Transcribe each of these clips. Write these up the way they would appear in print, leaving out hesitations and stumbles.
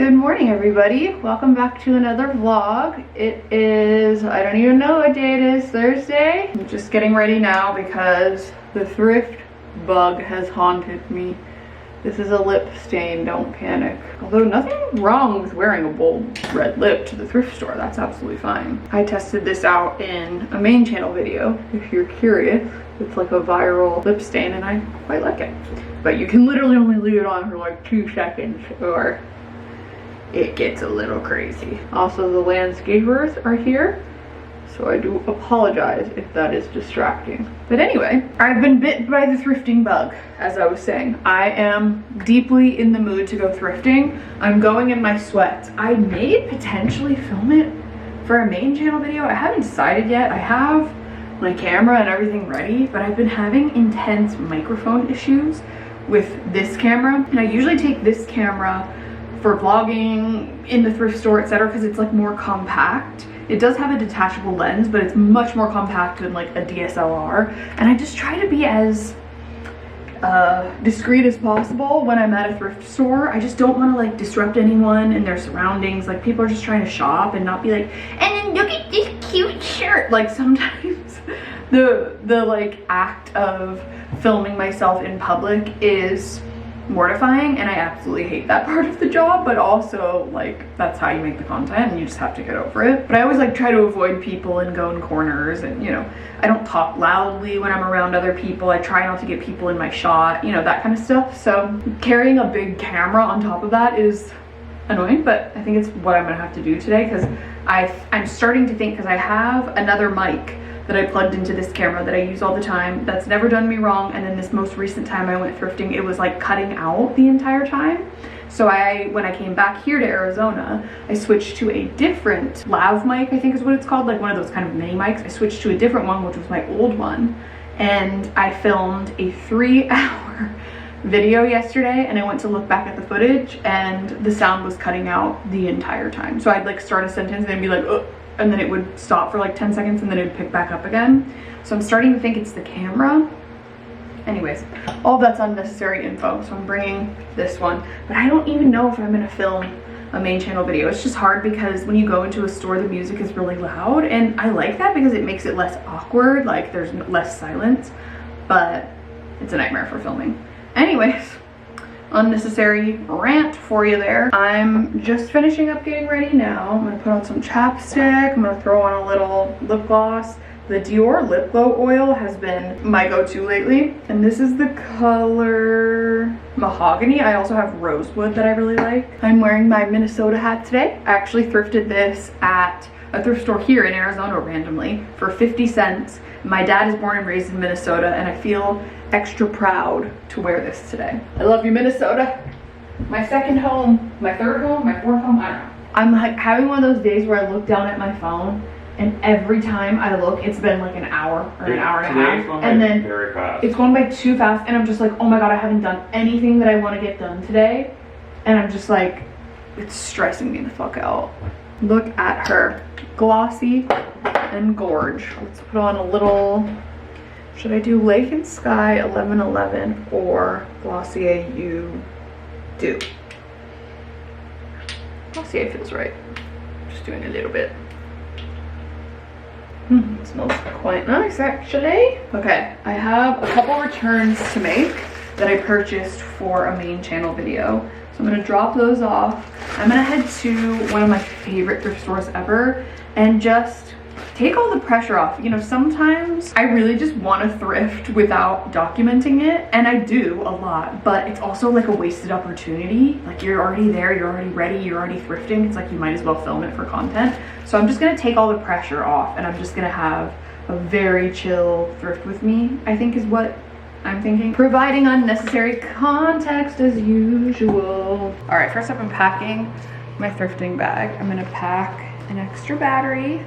Good morning, everybody. Welcome back to another vlog. It is, I don't even know what day it is, Thursday. I'm just getting ready now because the thrift bug has haunted me. This is a lip stain, don't panic. Although nothing wrong with wearing a bold red lip to the thrift store, that's absolutely fine. I tested this out in a main channel video, if you're curious. It's like a viral lip stain and I quite like it. But you can literally only leave it on for like 2 seconds or it gets a little crazy. Also, the landscapers are here, so I do apologize if that is distracting. But anyway, I've been bit by the thrifting bug, as I was saying. I am deeply in the mood to go thrifting. I'm going in my sweats. I may potentially film it for a main channel video. I haven't decided yet. I have my camera and everything ready, but I've been having intense microphone issues with this camera. And I usually take this camera for vlogging in the thrift store, etc., because it's like more compact. It does have a detachable lens, but it's much more compact than like a DSLR. And I just try to be as discreet as possible when I'm at a thrift store. I just don't want to like disrupt anyone in their surroundings. Like, people are just trying to shop and not be like, and then look at this cute shirt. Like, sometimes the like act of filming myself in public is mortifying, and I absolutely hate that part of the job, but also like that's how you make the content and you just have to get over it. But I always like try to avoid people and go in corners, and you know, I don't talk loudly when I'm around other people. I try not to get people in my shot, you know, that kind of stuff. So carrying a big camera on top of that is annoying, but I think it's what I'm gonna have to do today, because I'm starting to think, because I have another mic that I plugged into this camera that I use all the time that's never done me wrong, and then this most recent time I went thrifting, it was like cutting out the entire time. So when I came back here to Arizona, I switched to a different lav mic, I think is what it's called, like one of those kind of mini mics. I switched to a different one, which was my old one, and I filmed a 3-hour video yesterday, and I went to look back at the footage and the sound was cutting out the entire time. So I'd like start a sentence and then be like, ugh, and then it would stop for like 10 seconds and then it would pick back up again. So I'm starting to think it's the camera. Anyways, all that's unnecessary info, so I'm bringing this one. But I don't even know if I'm gonna film a main channel video. It's just hard because when you go into a store, the music is really loud, and I like that because it makes it less awkward, like there's less silence, but it's a nightmare for filming. Anyways, unnecessary rant for you there. I'm just finishing up getting ready now. I'm gonna put on some chapstick. I'm gonna throw on a little lip gloss. The Dior Lip Glow Oil has been my go-to lately, and this is the color Mahogany. I also have Rosewood that I really like. I'm wearing my Minnesota hat today. I actually thrifted this at a thrift store here in Arizona randomly for 50 cents. My dad is born and raised in Minnesota, and I feel extra proud to wear this today. I love you, Minnesota. My second home, my third home, my fourth home, I don't know. I'm like having one of those days where I look down at my phone, and every time I look, it's been like an hour or an hour and a half, and then very fast. It's going by too fast, and I'm just like, oh my god, I haven't done anything that I want to get done today, and I'm just like, it's stressing me the fuck out. Look at her, glossy and gorge. Let's put on a little, should I do Lake and Sky 1111 or Glossier You Do? Glossier feels right. Just doing a little bit. It smells quite nice actually. Okay, I have a couple returns to make that I purchased for a main channel video. So I'm gonna drop those off. I'm gonna head to one of my favorite thrift stores ever and just take all the pressure off. You know, sometimes I really just want to thrift without documenting it, and I do a lot, but it's also like a wasted opportunity. Like, you're already there, you're already ready, you're already thrifting. It's like you might as well film it for content. So I'm just gonna take all the pressure off, and I'm just gonna have a very chill thrift with me, I think is what I'm thinking. Providing unnecessary context as usual. All right, first up, I'm packing my thrifting bag. I'm gonna pack an extra battery,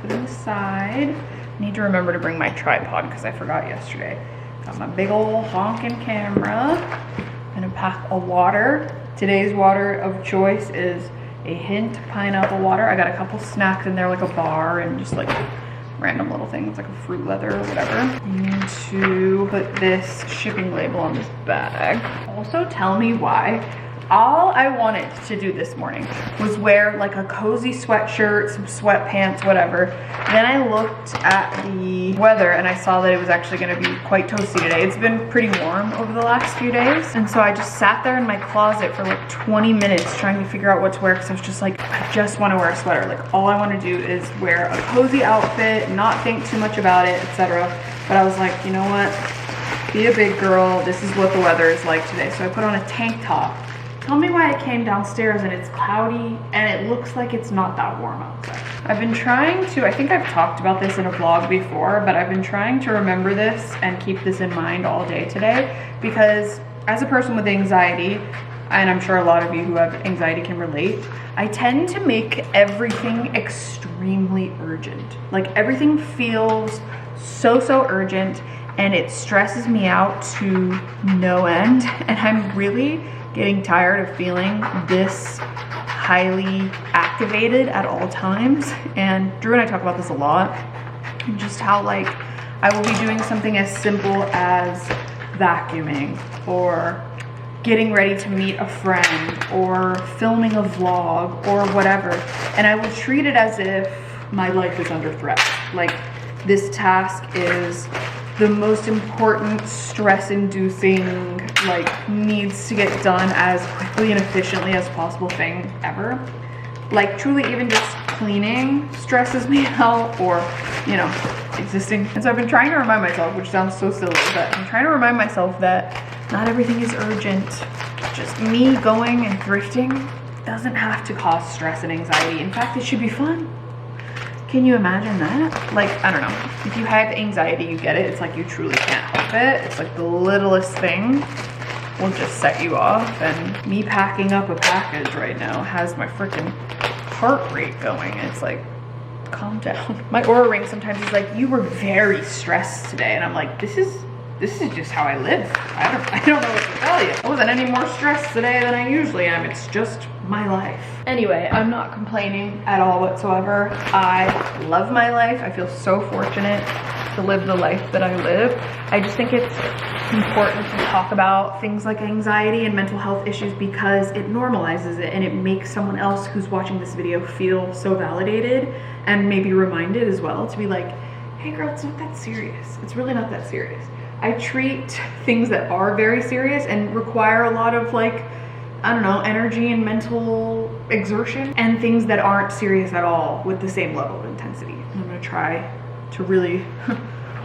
put it aside. I need to remember to bring my tripod because I forgot yesterday. Got my big old honking camera. I'm gonna pack a water. Today's water of choice is a Hint pineapple water. I got a couple snacks in there, like a bar and just like random little things like a fruit leather or whatever. I need to put this shipping label on this bag. Also, tell me why all I wanted to do this morning was wear like a cozy sweatshirt, some sweatpants, whatever. Then I looked at the weather and I saw that it was actually gonna be quite toasty today. It's been pretty warm over the last few days. And so I just sat there in my closet for like 20 minutes trying to figure out what to wear, because I was just like, I just wanna wear a sweater. Like all I wanna do is wear a cozy outfit, not think too much about it, etc. But I was like, you know what? Be a big girl. This is what the weather is like today. So I put on a tank top. Tell me why I came downstairs and it's cloudy and it looks like it's not that warm outside. I've been trying to, I think I've talked about this in a vlog before, but I've been trying to remember this and keep this in mind all day today, because as a person with anxiety, and I'm sure a lot of you who have anxiety can relate, I tend to make everything extremely urgent. Like everything feels so urgent, and it stresses me out to no end, and I'm really getting tired of feeling this highly activated at all times. And Drew and I talk about this a lot, just how like I will be doing something as simple as vacuuming or getting ready to meet a friend or filming a vlog or whatever, and I will treat it as if my life is under threat. Like this task is the most important, stress-inducing, like needs to get done as quickly and efficiently as possible thing ever. Like truly, even just cleaning stresses me out, or, you know, existing. And so I've been trying to remind myself, which sounds so silly, but I'm trying to remind myself that not everything is urgent. Just me going and thrifting doesn't have to cause stress and anxiety. In fact, it should be fun. Can you imagine that? Like, I don't know. If you have anxiety, you get it. It's like you truly can't help it. It's like the littlest thing will just set you off. And me packing up a package right now has my freaking heart rate going. It's like, calm down. My Oura ring sometimes is like, you were very stressed today. And I'm like, this is just how I live. I don't know what to tell you. I wasn't any more stressed today than I usually am. It's just my life. Anyway, I'm not complaining at all whatsoever. I love my life. I feel so fortunate to live the life that I live. I just think it's important to talk about things like anxiety and mental health issues, because it normalizes it and it makes someone else who's watching this video feel so validated and maybe reminded as well to be like, hey girl, it's not that serious. It's really not that serious. I treat things that are very serious and require a lot of like, I don't know, energy and mental exertion, and things that aren't serious at all with the same level of intensity. I'm gonna try to really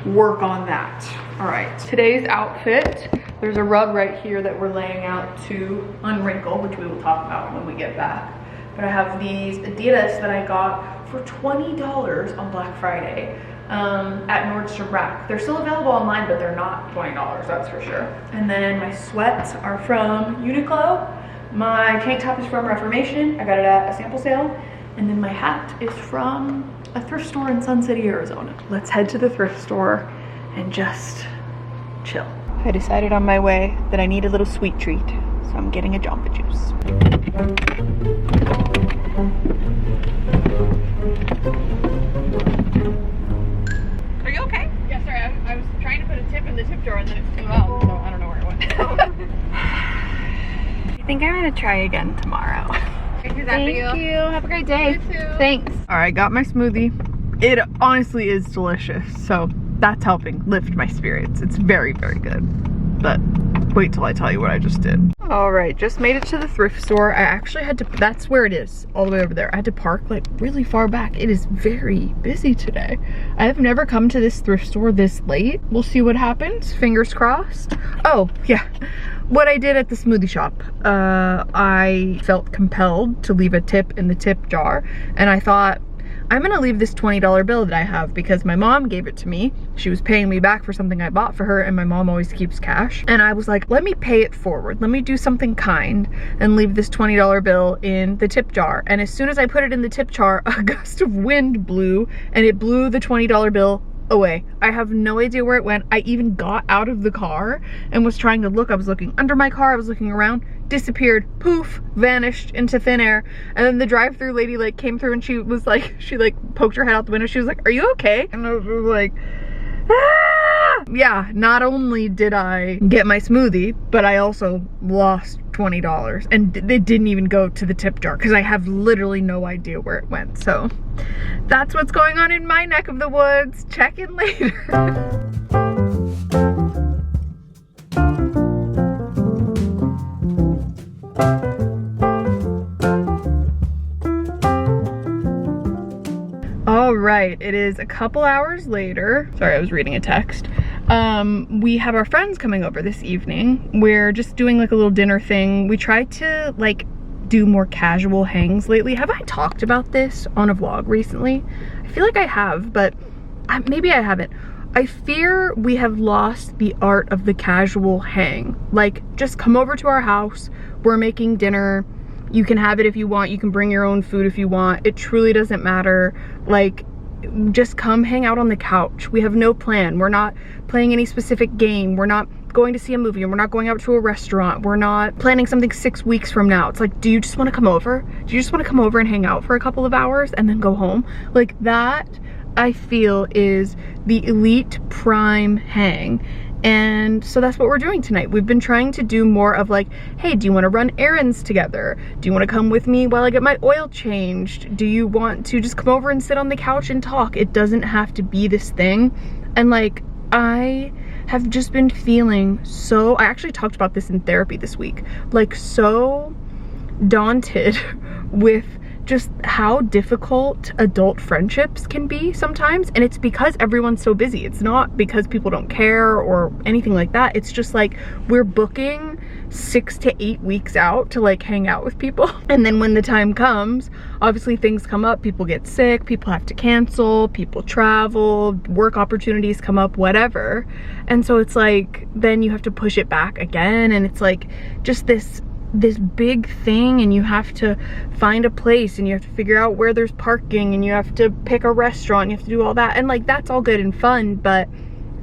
work on that. All right, today's outfit, there's a rug right here that we're laying out to unwrinkle, which we will talk about when we get back. But I have these Adidas that I got for $20 on Black Friday. At Nordstrom Rack. They're still available online, but they're not $20, that's for sure. And then my sweats are from Uniqlo. My tank top is from Reformation. I got it at a sample sale. And then my hat is from a thrift store in Sun City, Arizona. Let's head to the thrift store and just chill. I decided on my way that I need a little sweet treat, so I'm getting a Jamba Juice. Are you okay? Yeah, sorry, I was trying to put a tip in the tip jar and then it flew out, so I don't know where it went. I think I'm gonna try again tomorrow. Thank you. Have a great day. You too. Thanks. All right, got my smoothie. It honestly is delicious, so that's helping lift my spirits. It's very good. But wait till I tell you what I just did. All right, just made it to the thrift store. I actually had to, that's where it is, all the way over there. I had to park like really far back. It is very busy today. I have never come to this thrift store this late. We'll see what happens, fingers crossed. Oh, yeah. What I did at the smoothie shop, I felt compelled to leave a tip in the tip jar, and I thought, I'm gonna leave this $20 bill that I have because my mom gave it to me. She was paying me back for something I bought for her, and my mom always keeps cash. And I was like, let me pay it forward. Let me do something kind and leave this $20 bill in the tip jar. And as soon as I put it in the tip jar, a gust of wind blew, and it blew the $20 bill away. I have no idea where it went. I even got out of the car and was trying to look. I was looking under my car, I was looking around, disappeared, poof, vanished into thin air. And then the drive-through lady like came through and she was like, she like poked her head out the window. She was like, are you okay? And I was like, ah! yeah, not only did I get my smoothie, but I also lost $20, and it didn't even go to the tip jar because I have literally no idea where it went. So that's what's going on in my neck of the woods. Check in later. All right, it is a couple hours later. Sorry, I was reading a text. We have our friends coming over this evening. We're just doing like a little dinner thing. We tried to like do more casual hangs lately. Have I talked about this on a vlog recently? I feel like I have, but maybe I haven't. I fear we have lost the art of the casual hang. Like, just come over to our house. We're making dinner. You can have it if you want. You can bring your own food if you want. It truly doesn't matter. Like, just come hang out on the couch. We have no plan. We're not playing any specific game. We're not going to see a movie, and we're not going out to a restaurant. We're not planning something 6 weeks from now. It's like, do you just want to come over? Do you just want to come over and hang out for a couple of hours and then go home? Like, that I feel is the elite prime hang. And so that's what we're doing tonight. We've been trying to do more of like, hey, do you want to run errands together? Do you want to come with me while I get my oil changed? Do you want to just come over and sit on the couch and talk? It doesn't have to be this thing. And like, I have just been feeling so, I actually talked about this in therapy this week, like so daunted with just how difficult adult friendships can be sometimes. And it's because everyone's so busy. It's not because people don't care or anything like that. It's just like we're booking 6 to 8 weeks out to like hang out with people. And then when the time comes, obviously things come up, people get sick, people have to cancel, people travel, work opportunities come up, whatever. And so it's like, then you have to push it back again. And it's like just this big thing, and you have to find a place, and you have to figure out where there's parking, and you have to pick a restaurant, you have to do all that. And like, that's all good and fun, but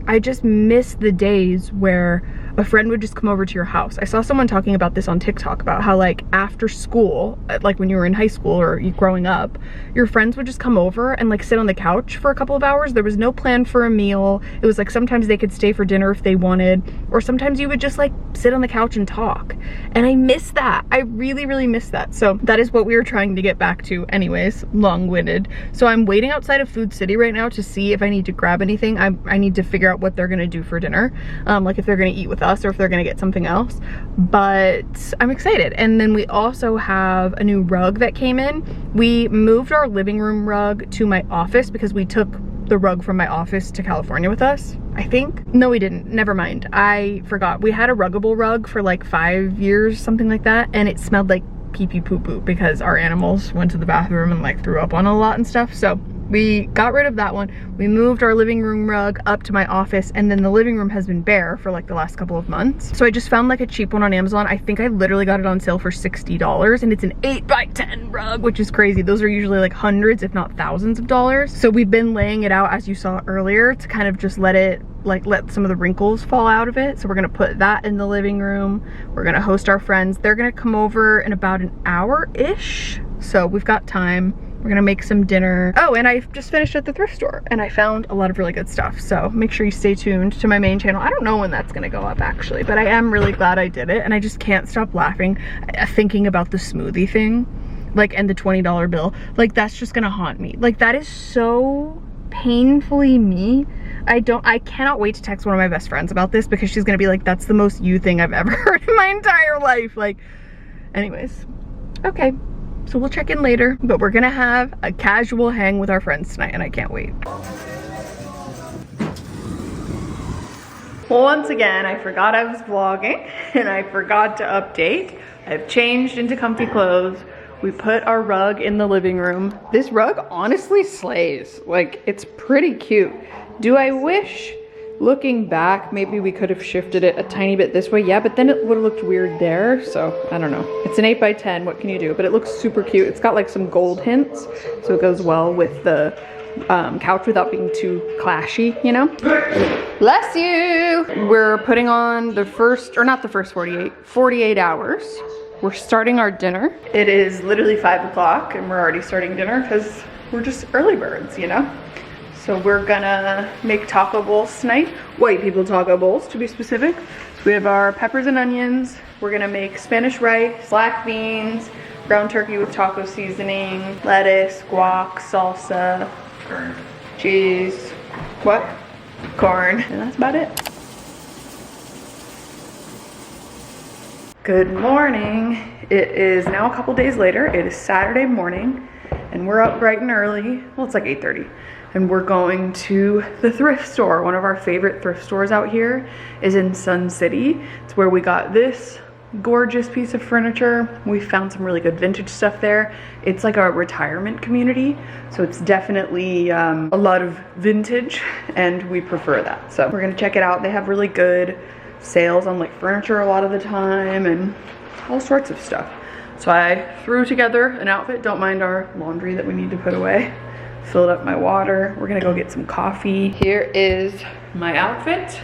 I just miss the days where a friend would just come over to your house. I saw someone talking about this on TikTok about how like after school, like when you were in high school or you growing up, your friends would just come over and like sit on the couch for a couple of hours. There was no plan for a meal. It was like sometimes they could stay for dinner if they wanted, or sometimes you would just like sit on the couch and talk. And I miss that. I really, really miss that. So that is what we were trying to get back to. Anyways, long-winded. So I'm waiting outside of Food City right now to see if I need to grab anything. I need to figure out what they're gonna do for dinner. Like if they're gonna eat with us or if they're gonna get something else, but I'm excited. And then we also have a new rug that came in. We moved our living room rug to my office because we took the rug from my office to California with us, I think. No, we didn't. Never mind. I forgot. We had a ruggable rug for like 5 years, something like that, and it smelled like pee-pee poo-poo because our animals went to the bathroom and like threw up on a lot and stuff. So we got rid of that one. We moved our living room rug up to my office, and then the living room has been bare for like the last couple of months. So I just found like a cheap one on Amazon. I think I literally got it on sale for $60, and it's an 8x10 rug, which is crazy. Those are usually like hundreds, if not thousands of dollars. So we've been laying it out, as you saw earlier, to kind of just let some of the wrinkles fall out of it. So we're gonna put that in the living room. We're gonna host our friends. They're gonna come over in about an hour-ish. So we've got time. We're gonna make some dinner. Oh, and I just finished at the thrift store and I found a lot of really good stuff. So make sure you stay tuned to my main channel. I don't know when that's gonna go up actually, but I am really glad I did it. And I just can't stop laughing, thinking about the smoothie thing, like, and the $20 bill. Like, that's just gonna haunt me. Like, that is so painfully me. I cannot wait to text one of my best friends about this because she's gonna be like, that's the most you thing I've ever heard in my entire life. Like, anyways, okay. So we'll check in later, but we're gonna have a casual hang with our friends tonight, and I can't wait. Once again, I forgot I was vlogging, and I forgot to update. I've changed into comfy clothes. We put our rug in the living room. This rug honestly slays. Like, it's pretty cute. Do I wish, looking back, maybe we could have shifted it a tiny bit this way? Yeah, but then it would have looked weird there, so I don't know. It's an 8x10, what can you do? But it looks super cute. It's got like some gold hints, so it goes well with the couch without being too clashy, you know? Bless you! We're putting on the first, or not the first 48 hours. We're starting our dinner. It is literally 5 o'clock and we're already starting dinner because we're just early birds, you know? So we're gonna make taco bowls tonight. White people taco bowls, to be specific. So we have our peppers and onions. We're gonna make Spanish rice, black beans, ground turkey with taco seasoning, lettuce, guac, salsa, Corn. cheese, what? Corn, and that's about it. Good morning. It is now a couple days later. It is Saturday morning and we're up bright and early. Well, it's like 8:30. And we're going to the thrift store. One of our favorite thrift stores out here is in Sun City. It's where we got this gorgeous piece of furniture. We found some really good vintage stuff there. It's like a retirement community, so it's definitely a lot of vintage, and we prefer that. So we're gonna check it out. They have really good sales on like furniture a lot of the time and all sorts of stuff. So I threw together an outfit. Don't mind our laundry that we need to put away. Filled up my water. We're gonna go get some coffee. Here is my outfit.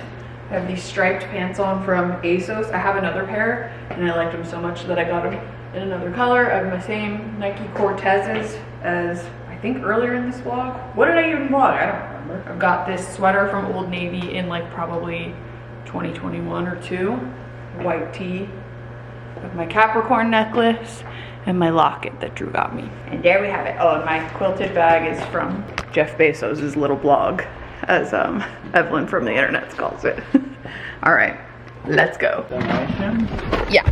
I have these striped pants on from ASOS. I have another pair and I liked them so much that I got them in another color. I have my same Nike Cortezes as I think earlier in this vlog. What did I even vlog? I don't remember. I've got this sweater from Old Navy in like probably 2021 or 2. White tee with my Capricorn necklace and my locket that Drew got me. And there we have it. Oh, and my quilted bag is from Jeff Bezos' little blog, as Evelyn from the internet calls it. All right, let's go. Yeah.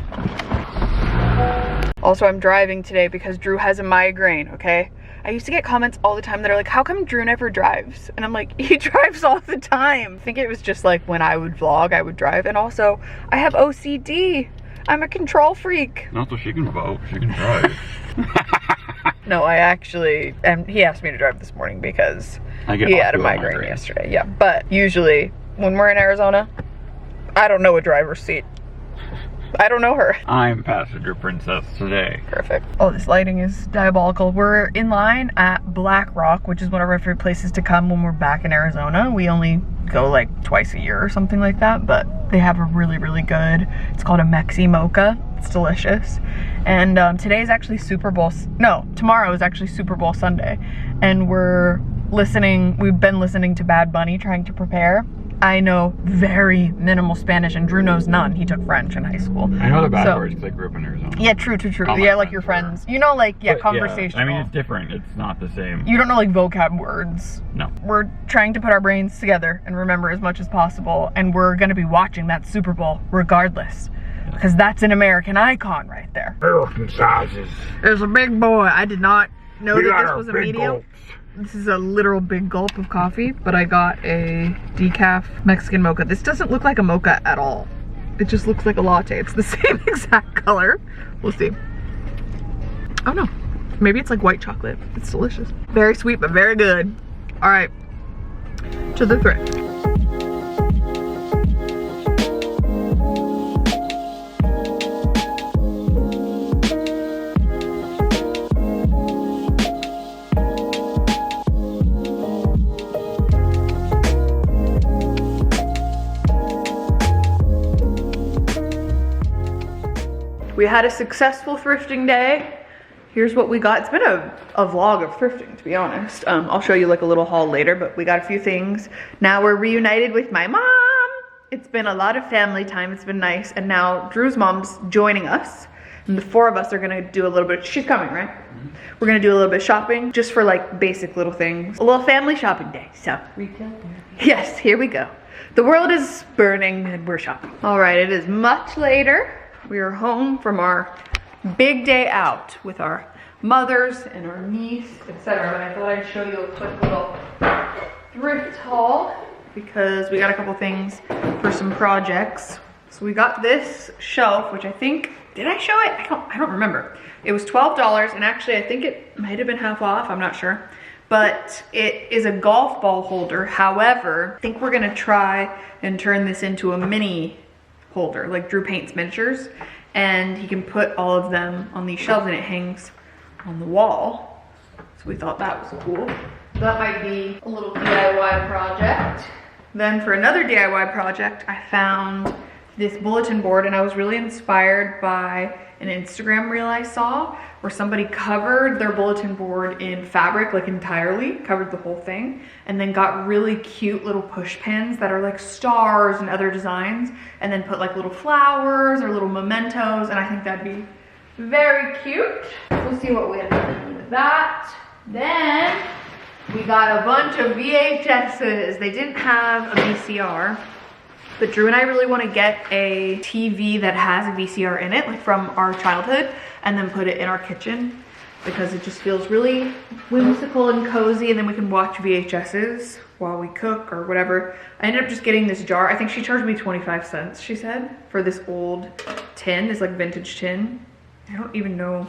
Also, I'm driving today because Drew has a migraine, okay? I used to get comments all the time that are like, how come Drew never drives? And I'm like, he drives all the time. I think it was just like when I would vlog, I would drive. And also, I have OCD. I'm a control freak. Not so she can vote, she can drive. No, I actually, and he asked me to drive this morning because he had a migraine yesterday. Yeah, but usually when we're in Arizona, I don't know a driver's seat. I don't know her. I'm passenger princess today. Perfect. Oh, this lighting is diabolical. We're in line at Black Rock, which is one of our favorite places to come when we're back in Arizona. We only go like twice a year or something like that, but they have a really, really good, it's called a Mexi Mocha. It's delicious. And today is actually tomorrow is actually Super Bowl Sunday. And we've been listening to Bad Bunny, trying to prepare. I know very minimal Spanish and Drew knows none. He took French in high school. I know the bad words because I grew up in Arizona. Yeah, true. Yeah, like your friends. You know, like, yeah, conversational. Yeah, I mean, it's different. It's not the same. You don't know like vocab words. No. We're trying to put our brains together and remember as much as possible. And we're going to be watching that Super Bowl regardless. Because that's an American icon right there. American sizes. There's a big boy. I did not know that this was a medium. This is a literal big gulp of coffee, but I got a decaf Mexican mocha. This doesn't look like a mocha at all. It just looks like a latte. It's the same exact color. We'll see. Oh no, maybe it's like white chocolate. It's delicious. Very sweet, but very good. All right, to the thrift. We had a successful thrifting day. Here's what we got. It's been a vlog of thrifting, to be honest. I'll show you like a little haul later, but we got a few things. Now we're reunited with my mom. It's been a lot of family time. It's been nice. And now Drew's mom's joining us. And the 4 of us are gonna do a little bit, she's coming, right? Mm-hmm. We're gonna do a little bit of shopping, just for like basic little things. A little family shopping day, so. Retail? Yes, here we go. The world is burning and we're shopping. All right, it is much later. We are home from our big day out with our mothers and our niece, etc. But I thought I'd show you a quick little thrift haul because we got a couple things for some projects. So we got this shelf, which I think, did I show it? I don't remember. It was $12, and actually I think it might have been half off, I'm not sure. But it is a golf ball holder. However, I think we're gonna try and turn this into a mini holder, like Drew paints miniatures, and he can put all of them on these shelves and it hangs on the wall. So we thought that was cool. So that might be a little DIY project. Then for another DIY project, I found this bulletin board, and I was really inspired by an Instagram reel I saw where somebody covered their bulletin board in fabric, like entirely, covered the whole thing, and then got really cute little push pins that are like stars and other designs, and then put like little flowers or little mementos, and I think that'd be very cute. We'll see what we end up doing with that. Then we got a bunch of VHSs. They didn't have a VCR, but Drew and I really want to get a TV that has a VCR in it, like from our childhood, and then put it in our kitchen because it just feels really whimsical and cozy, and then we can watch VHSs while we cook or whatever. I ended up just getting this jar. I think she charged me 25 cents, she said, for this old tin, this like vintage tin. I don't even know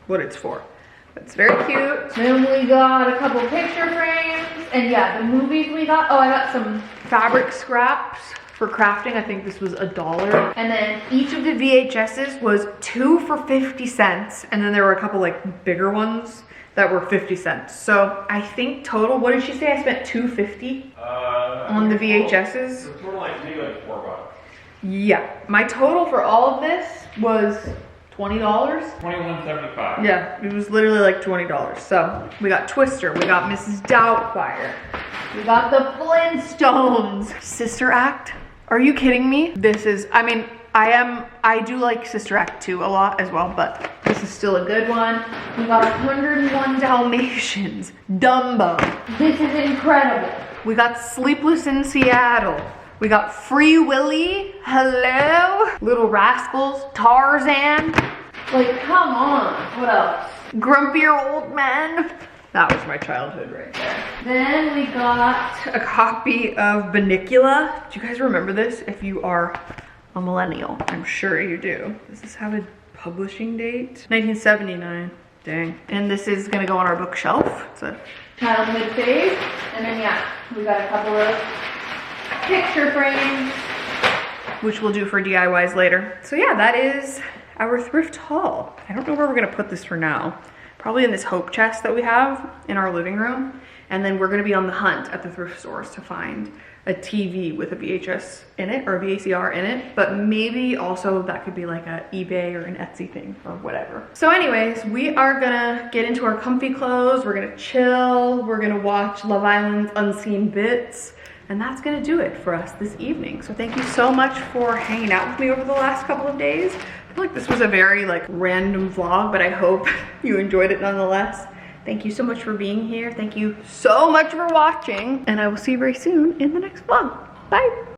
what it's for, but it's very cute. Then we got a couple picture frames, and yeah, the movies we got. Oh, I got some fabric scraps for crafting. I think this was $1. And then each of the VHSs was 2 for 50 cents. And then there were a couple like bigger ones that were 50 cents. So I think total, what did she say? I spent $2.50 on the VHSs. It's more like maybe like $4. Yeah, my total for all of this was $20. $21.75. Yeah, it was literally like $20. So we got Twister, we got Mrs. Doubtfire, we got the Flintstones. Sister Act? Are you kidding me? This is, I mean, I do like Sister Act 2 a lot as well, but this is still a good one. We got 101 Dalmatians, Dumbo. This is incredible. We got Sleepless in Seattle. We got Free Willy, hello. Little Rascals, Tarzan. Like, come on, what else? Grumpier Old Men. That was my childhood right there. Then we got a copy of Bunnicula. Do you guys remember this? If you are a millennial, I'm sure you do. Does this have a publishing date? 1979, dang. And this is gonna go on our bookshelf. It's a childhood phase. And then yeah, we got a couple of picture frames, which we'll do for DIYs later. So yeah, that is our thrift haul. I don't know where we're gonna put this for now. Probably in this hope chest that we have in our living room. And then we're gonna be on the hunt at the thrift stores to find a TV with a VHS in it or a VCR in it, but maybe also that could be like a eBay or an Etsy thing or whatever. So anyways, we are gonna get into our comfy clothes. We're gonna chill. We're gonna watch Love Island's Unseen Bits. And that's gonna do it for us this evening. So thank you so much for hanging out with me over the last couple of days. I feel like this was a very like random vlog, but I hope you enjoyed it nonetheless. Thank you so much for being here. Thank you so much for watching, and I will see you very soon in the next vlog. Bye.